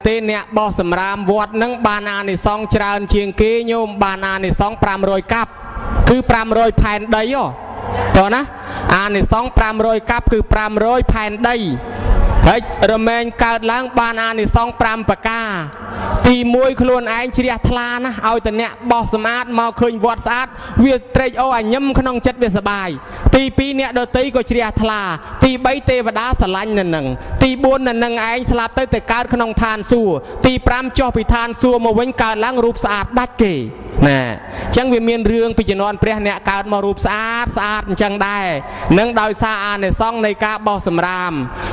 ទេអ្នកបោះសម្រាមវត្តនឹងបានអានិសង្ឃច្រើនជាងគេញោមបានអានិសង្ឃ500កាប់គឺ500ផែនដីហ៎តើណាអានិសង្ឃ500កាប់គឺ500ផែនដីហើយរមែងកើតឡើងបានអានិសង្ឃ5ប្រការទី1ខ្លួនឯងជ្រះថ្លាណាឲ្យតអ្នកបោះសម្អាតមកឃើញវត្តស្អាតវាត្រេកអរញឹមក្នុងចិត្តវាសបាយទី2អ្នកដតីក៏ជ្រះថ្លាទី3ទេវតាស្រឡាញ់នៅនឹងទី4នៅនឹងឯងស្លាប់ទៅកើតក្នុងឋានសួគ៌ទី5ចុះពីឋានសួគ៌មកវិញកើតឡើងរូបស្អាតដាច់គេណែអញ្ចឹងវាមានរឿងពីជំនាន់ព្រះអ្នកកើតមករូបស្អាតអញ្ចឹងដែរនឹងដោយសារអានិសង្ឃនៃការបោះសម្រាម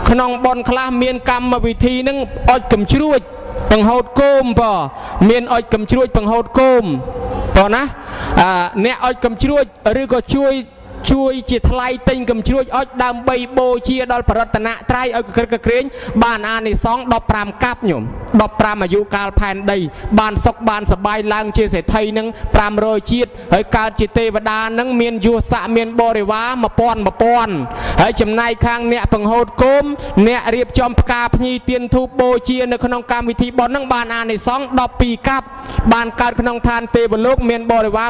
ក្នុងបុណ្យខ្លះមានកម្មវិធីនឹងអុជកំជ្រួចបង្ហូតគោមបើមានអុជកំជ្រួចបង្ហូតគោមបើណាអ្នកអុជកំជ្រួចឬក៏ជួយជាថ្លៃទិញកំជ្រួចអុជដើម្បីបូជាដល់បរតនត្រ័យឲ្យក្រឹកក្រែងបានអានិសង្ឃ15កាប់ញោម15អាយុកាលផែនដីបានសុខបានសប្បាយឡើងជាសេដ្ឋីនឹង500ជាតិហើយកើតជាទេវតានឹងមានយស័កមានបរិវារ1000ហើយចំណែកខាងអ្នកបង្ហូតគោមអ្នករៀបចំផ្កាភ្ញីទៀនធូបបូជានៅក្នុងកម្មវិធីបុណ្យនឹងបានអានិសង្ឃ12កាប់បានកើតក្នុងឋានទេវលោកមានបរិវារ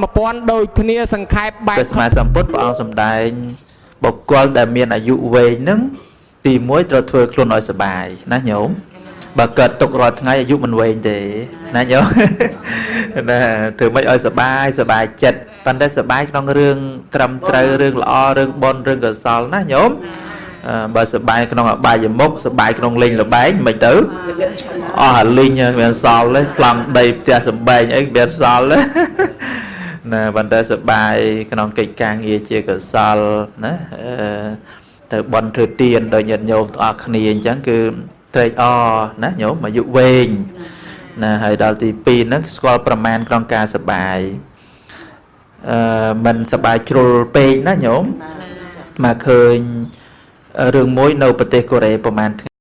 1000ដូចគ្នាសង្ខេបបែបពុទ្ធព្រះអង្គសម្ដែងបុគ្គលដែលមានអាយុវែងនឹងទី1ត្រូវធ្វើខ្លួនឲ្យសុបាយណាញោមបើកើតទុករាល់ថ្ងៃអាយុមិនវែងទេណាញោមណាធ្វើម៉េចឲ្យសុបាយចិត្តប៉ុន្តែសុបាយក្នុងរឿងត្រឹមត្រូវរឿងល្អរឿងបុណ្យរឿងកុសលណាញោមបើសុបាយក្នុងអបាយមុខសុបាយក្នុងលេងលបែងមិនទៅអស់អាលីងមានសល់ទេប្លង់ដីផ្ទះសំបែងអីមានសល់ទេណាបន្តសបាយក្នុងកិច្ចការងារជាកុសលណាទៅបន់ធ្វើទានដល់ញាតិញោមទាំងអស់គ្នាអញ្ចឹងគឺត្រេកអរណាញោមអាយុវែងណាហើយដល់ទី2ហ្នឹងស្គាល់ប្រមាណក្នុងការសបាយមិនសបាយជ្រុលពេកណាញោមមកឃើញរឿងមួយនៅប្រទេសកូរ៉េប្រហែល